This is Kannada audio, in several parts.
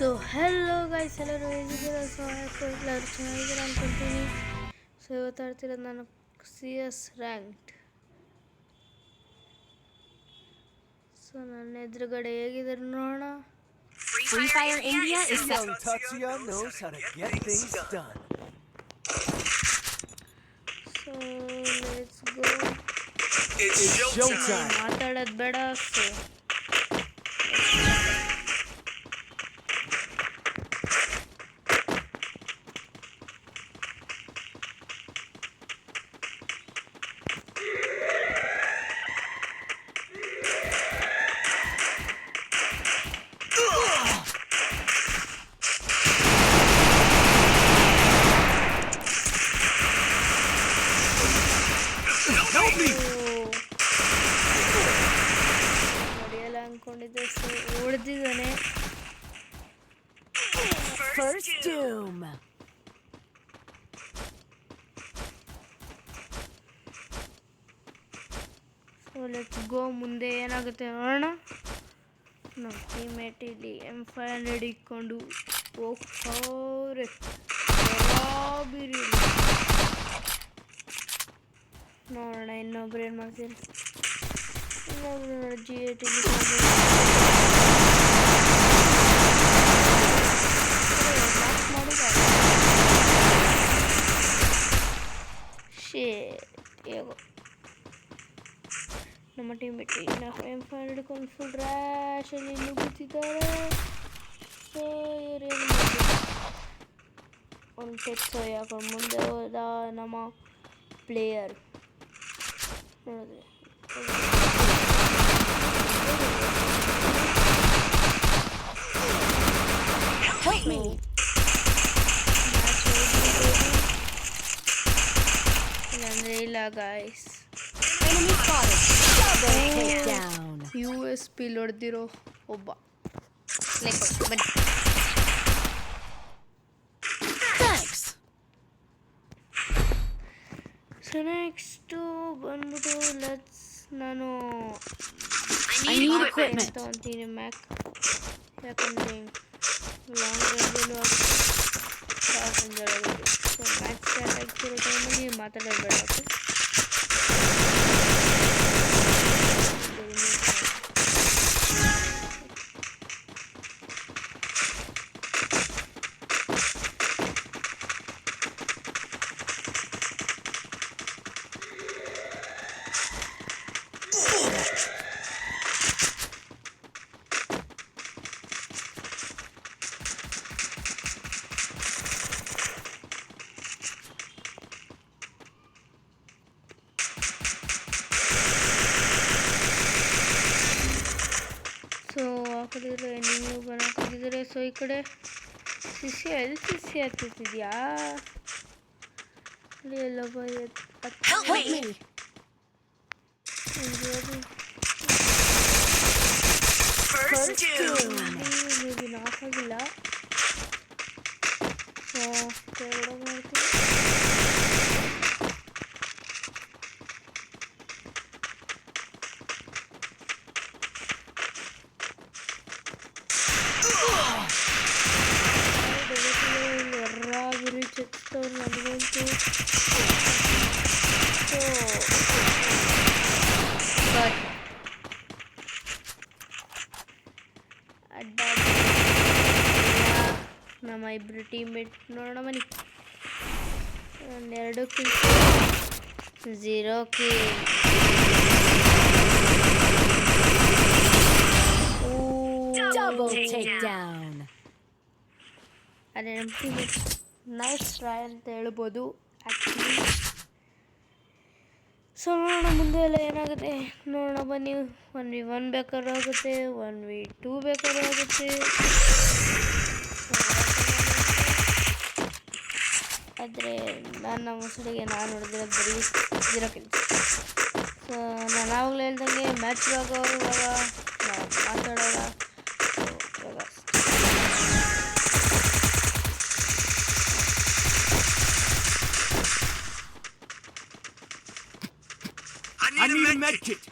ಸೊ ಹೆಲೋ ಗೈಸ್, ಎಲ್ಲರೂ ಹೇಗಿದ್ದೀರಾ? ಎಲ್ಲರೂ ಚೆನ್ನಾಗಿದ್ದೀರಾ ಅಂದ್ಕೊಳ್ತೀನಿ. ಸೊ ಇವತ್ತು ಆಡ್ತಿರೋದು ನಾನು CS ರ್ಯಾಂಕ್ಡ್. ಸೊ ನನ್ನ ಎದುರುಗಡೆ ಹೇಗಿದ್ದಾರೆ ನೋಡೋಣ. Free Fire India is young Tatsuya knows how to get things done. So let's go. It's showtime. ಮಾತಾಡೋದು ಬೇಡ. ಸೊ ಹೊಡೆಯಲ್ಲ ಅಂದ್ಕೊಂಡಿದ್ದೆ. ಸೊ ಹೊಡೆದಿದ್ದಾನೆ. First doom. So let's go. ಮುಂದೆ ಏನಾಗುತ್ತೆ ನೋಡೋಣ. ನಮ್ಮ ಟೀಮೇಟ್ ಇಲ್ಲಿ M500 ಇಟ್ಕೊಂಡು ಹೋಗ್ತವ್ರೆ. ನೋಡೋಣ ಇನ್ನೊಬ್ರು ಏನು ಮಾಡ್ತೀರಿ. ಇನ್ನೊಬ್ರು ನೋಡಿ G8 ಹೇಗೋ ನಮ್ಮ ಟೀಮ್ ಬಿಟ್ಟು M500 ಹಿಡ್ಕೊಂಡು ಫುಲ್ ರ್ಯಾಶಲ್ಲಿ ನುಗ್ಗುತ್ತಿದ್ದಾರೆ. ಸೊ ಇವರೇನು ಒಂದು ಟೆಕ್ಸೋ ಯಾಕೊಂಡು ಮುಂದೆ ಹೋದ ನಮ್ಮ ಪ್ಲೇಯರ್. ನೋಡಿದ್ರೆ ಇಲ್ಲಾಂದರೆ ಇಲ್ಲ ಗಾಯ್ಸ್. USP ಹೊಡೆದಿರೋ ಒಬ್ಬ. ಬನ್ನಿ. ಸೊ ನೆಕ್ಸ್ಟು ಬಂದ್ಬಿಟ್ಟು ನಾನು ತೊಗೊತೀನಿ ಮ್ಯಾಕ್. ಯಾಕಂದರೆ ಲಾಂಗ್ ರೇಂಜಲ್ಲೂ ಆಗುತ್ತೆ. ಸೊ ಮ್ಯಾಚ್ ಸ್ಟಾರ್ಟ್ ಆಗ್ತಿರೋ ಟೈಮಲ್ಲಿ ಮಾತಾಡೋದು. ಸೊ ಹಾಕಿದ್ರೆ ನೀವು ಹಾಕಿದ್ರೆ. ಸೊ ಈ ಕಡೆ ಶಿಷ್ಯ ಹತ್ತಿದ್ಯಾ ಅಲ್ಲಿ ಎಲ್ಲೊಬ್ಬ ಆಫ್ ಆಗಿಲ್ಲ. ಸೊ ಕೆಳಗಡೆ ಮಾಡ್ತೀನಿ. ಚೆಕ್ತವ್ರು ನನಗಂತೂ. ಸೊ ಅಡ್ಡ ನಮ್ಮ ಇಬ್ಬರು ಟೀಮ್ಮೇಟ್ ನೋಡೋಣ ಬನ್ನಿ. ಒಂದೆರಡು ಕಿಲ್, 0 ಕಿಲ್. ಅದೇ ನಮ್ಮ ಟೀಮ್ಮೇಟ್ ನೈಸ್ ಟ್ರೈ ಅಂತ ಹೇಳ್ಬೋದು ಆ್ಯಕ್ಚುಲಿ. ಸೊ ನೋಡೋಣ ಮುಂದೆ ಎಲ್ಲ ಏನಾಗುತ್ತೆ ನೋಡೋಣ ಬನ್ನಿ. 1v1 ಬೇಕಾದ್ರೂ ಆಗುತ್ತೆ, 1v2 ಬೇಕಾದ್ರೂ ಆಗುತ್ತೆ. ಆದರೆ ನನ್ನ ಮುಸುಡಿಗೆ ನಾನು ನೋಡಿದಿರೋದು ಬರೀ 0 ಕಿಲ್ಸ್. ಸೊ ನಾನು ಆವಾಗಲೇ ಹೇಳ್ದಂಗೆ ಮ್ಯಾಚ್ ಇವಾಗ ಮಾತಾಡೋಲ್ಲ. ಇವಾಗ I need a med kit.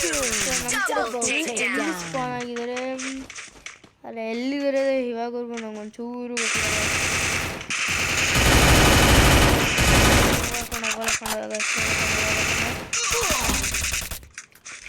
ಎಲ್ಲಿ ಸ್ಪಾನ್ ಆಗಿದ್ದಾರೆ ಅಲ್ಲ ಎಲ್ಲಿದ್ದಾರೆ ಇವಾಗವರೆಗೂ ನಂಗೆ ಒಂಚೂರು ಗೊತ್ತಿಲ್ಲ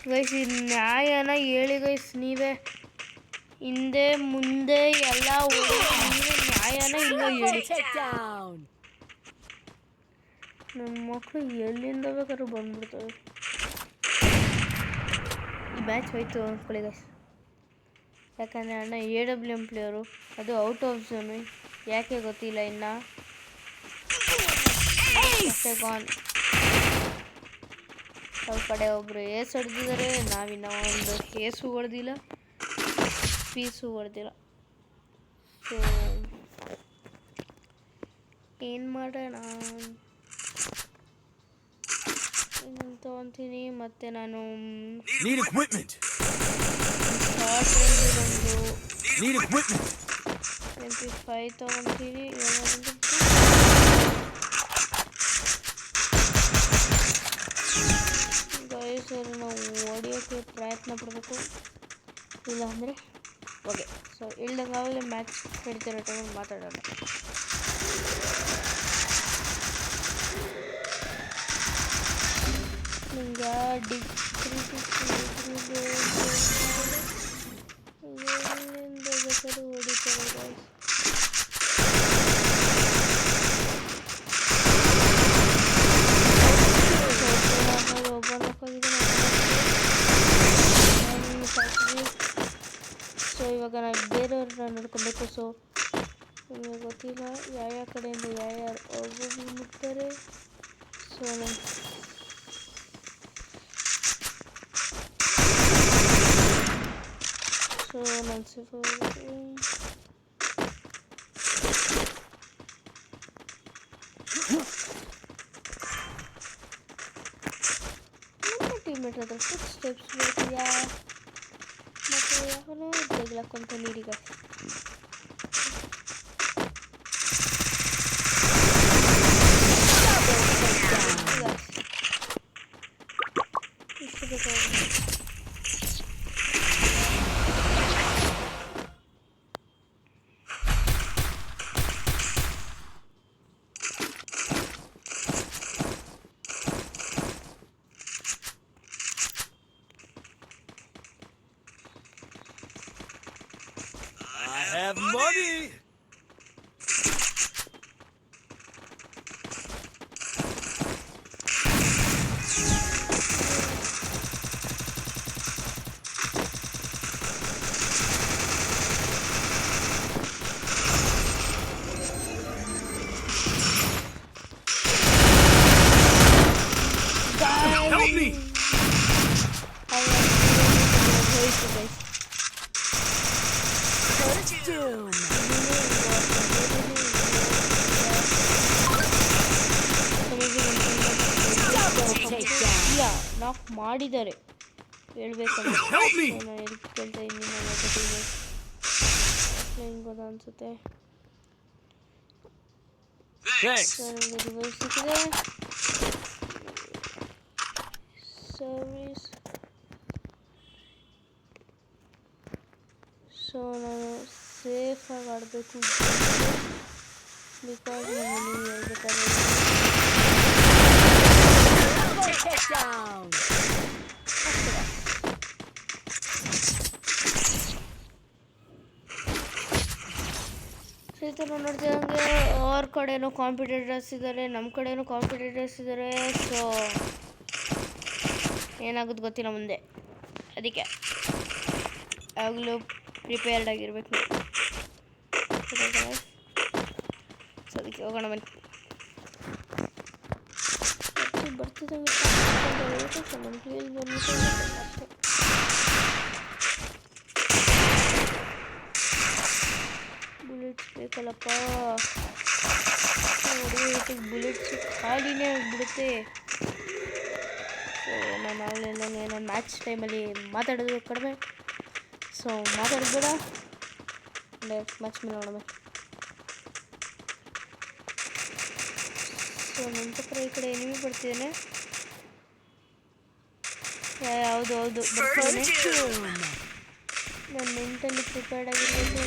ಗೈಸ್ ಈ ನ್ಯಾಯನ ಹೇಳಿ ಗೈಸ್ ನೀವೇ ಹಿಂದೆ ಮುಂದೆ ಎಲ್ಲ ನೀವೇ ನ್ಯಾಯನ ಇಲ್ಲ ಹೇಳಿ ನಮ್ಮ ಮಕ್ಕಳು ಎಲ್ಲಿಂದ ಬೇಕಾದ್ರೂ ಬಂದ್ಬಿಡ್ತವೆ ಈ ಮ್ಯಾಚ್ ಹೋಯ್ತು ಅಂದ್ಕೊಳ್ಳಿ ಗೈಸ್ ಯಾಕಂದರೆ ಅಣ್ಣ AWM ಪ್ಲೇಯರು ಅದು ಔಟ್ ಆಫ್ ಝೋನು ಯಾಕೆ ಗೊತ್ತಿಲ್ಲ ಇನ್ನು ಗಾನ್ ಅವ್ರ ಕಡೆ ಒಬ್ಬರು ಏಸ್ ಹೊಡೆದಿದ್ದಾರೆ ನಾವಿನ್ನ ಒಂದು ಕೇಸು ಹೊಡೆದಿಲ್ಲ ಪೀಸು ಹೊಡೆದಿಲ್ಲ ಸೊ ಏನು ಮಾಡೋಣ ತೊಗೊತೀನಿ ಮತ್ತು ನಾನು MP5 ತೊಗೊತೀನಿ ಗೈಸರು ನಾವು ಹೊಡಿಯೋಕ್ಕೆ ಪ್ರಯತ್ನ ಪಡಬೇಕು ಇಲ್ಲಾಂದರೆ ಓಕೆ ಸೊ ಇಳ್ದಂಗಾಗಲೇ ಮ್ಯಾಚ್ ನಡೀತಿರೋ ಟೈಮಲ್ಲಿ ಮಾತಾಡೋಣ ನಿಂಗೆ ಎಲ್ಲಿಂದ ಬೇಕಾದ್ರೂ ಹೊಡಿತಾರೆ ಗೈಸ್ ಸೊ ಇವಾಗ ನಾವು ಬೇರೆಯವ್ರನ್ನ ನೋಡ್ಕೊಬೇಕು ಸೊ ನಿಮಗೆ ಗೊತ್ತಿಲ್ಲ ಯಾವ ಕಡೆಯಿಂದ ಯಾರ್ಯಾರು ಒಬ್ಬೊಬ್ರು ಮುಟ್ತಾರೆ ಸೊ ನನ್ನ ಟೀಮೇಟ್ ಹತ್ರ ಫುಟ್ ಸ್ಟೆಪ್ಸ್ ಬರ್ತೀಯಾ ಮತ್ತು ಯಾವನೋ ತೆಗ್ಲಾಕೊಂತ ನೀರಿಗೆ ಇಷ್ಟು ಬೇಕಾಗಿ have money. Help me. ಇಲ್ಲ ನಾಕ್ ಮಾಡಿದ್ದಾರೆ ಹೇಳ್ಬೇಕಂದ್ರೆ ನಾನು ಎದಕ್ಕೆ ಕೇಳ್ತಾ ಇದ್ದೀನಿ ಹಿಂಗೋದ ಅನ್ಸುತ್ತೆ ನನಗೆ ರಿವೈಸ್ ಸಿಕ್ಕಿದೆ ಸರ್ವಿಸ್ ಸೊ ನಾನು ಸೇಫಾಗಿ ಆಡಬೇಕು ಬಿಕಾಸ್ ನಾನು ಹೇಳ್ಬೇಕಾದ್ರೆ ಈ ಥರ ನೋಡ್ತಿದ್ದಂಗೆ ಅವ್ರ ಕಡೆನೂ ಕಾಂಪಿಟೇಟರ್ಸ್ ಇದ್ದಾರೆ ನಮ್ಮ ಕಡೆನೂ ಕಾಂಪಿಟೇಟರ್ಸ್ ಇದ್ದಾರೆ ಸೊ ಏನಾಗುತ್ತೆ ಗೊತ್ತಿಲ್ಲ ಮುಂದೆ ಅದಕ್ಕೆ ಯಾವಾಗಲೂ ಪ್ರಿಪೇರ್ಡ್ ಆಗಿರ್ಬೇಕು ಸೊ ಅದಕ್ಕೆ ಹೋಗೋಣ ಬನ್ನಿ ಬರ್ತಿದ್ದಂಗೆ ನನ್ನ ಪ್ಲೇಲ್ ಬಂದ್ಬಿಟ್ಟು ಅಷ್ಟೇ ಬುಲೆಟ್ಸ್ ಬೇಕಲ್ಲಪ್ಪ ನೋಡಿ ಬುಲೆಟ್ಸ್ ಖಾಲಿನೇ ಆಗಿಬಿಡುತ್ತೆ ಸೊ ನಾನು ಆಗಲಿಲ್ಲ ನಾನು ಮ್ಯಾಚ್ ಟೈಮಲ್ಲಿ ಮಾತಾಡೋದು ಕಡಿಮೆ ಸೊ ಮಾತಾಡಬೇಡ ಡೈರೆಕ್ಟ್ ಮ್ಯಾಚ್ ಮೇಲೆ ನೋಡೋಣ ಸೊ ನನ್ನ ಪ್ರಕಾರ ಈ ಕಡೆ ಎನಿಮಿ ಬರ್ತಿದ್ದೇನೆ ಹೌದು ಹೌದು ಬರ್ತೀನಿ. ನಾನು ಮೆಂಟಲಿ ಪ್ರಿಪೇರ್ಡ್ ಆಗಿರ್ಬೇಕು.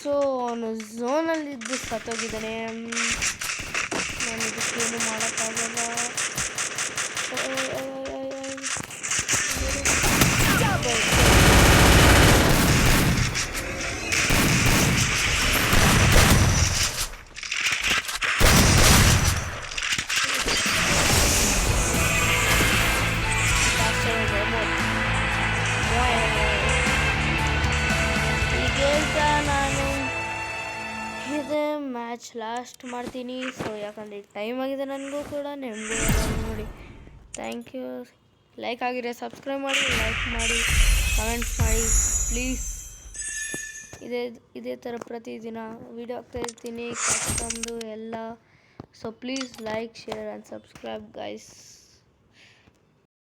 ಸೊ ಅವನು ಝೋನಲ್ಲಿದ್ದು ಸತ್ತೋಗಿದ್ದಾನೆ. ನಾನು ಇದಕ್ಕೇನು ಮಾಡೋಕ್ಕಾಗಲ್ಲ. ಈಗ ನಾನು ಇದೇ ಮ್ಯಾಚ್ ಲಾಸ್ಟ್ ಮಾಡ್ತೀನಿ. ಸೊ ಯಾಕಂದರೆ ಈಗ ಟೈಮ್ ಆಗಿದೆ ನನಗೂ ಕೂಡ, ನಿಮಗೂ ನೋಡಿ. Thank you. ಲೈಕ್ ಆಗಿದ್ರೆ ಸಬ್ಸ್ಕ್ರೈಬ್ ಮಾಡಿ, ಲೈಕ್ ಮಾಡಿ, ಕಮೆಂಟ್ಸ್ ಮಾಡಿ ಪ್ಲೀಸ್. ಇದೇ ಥರ ಪ್ರತಿದಿನ ವೀಡಿಯೋ ಹಾಕ್ತಾಯಿರ್ತೀನಿ ಕಸ್ಟಮ್ದು ಎಲ್ಲ. So please like, share and subscribe guys.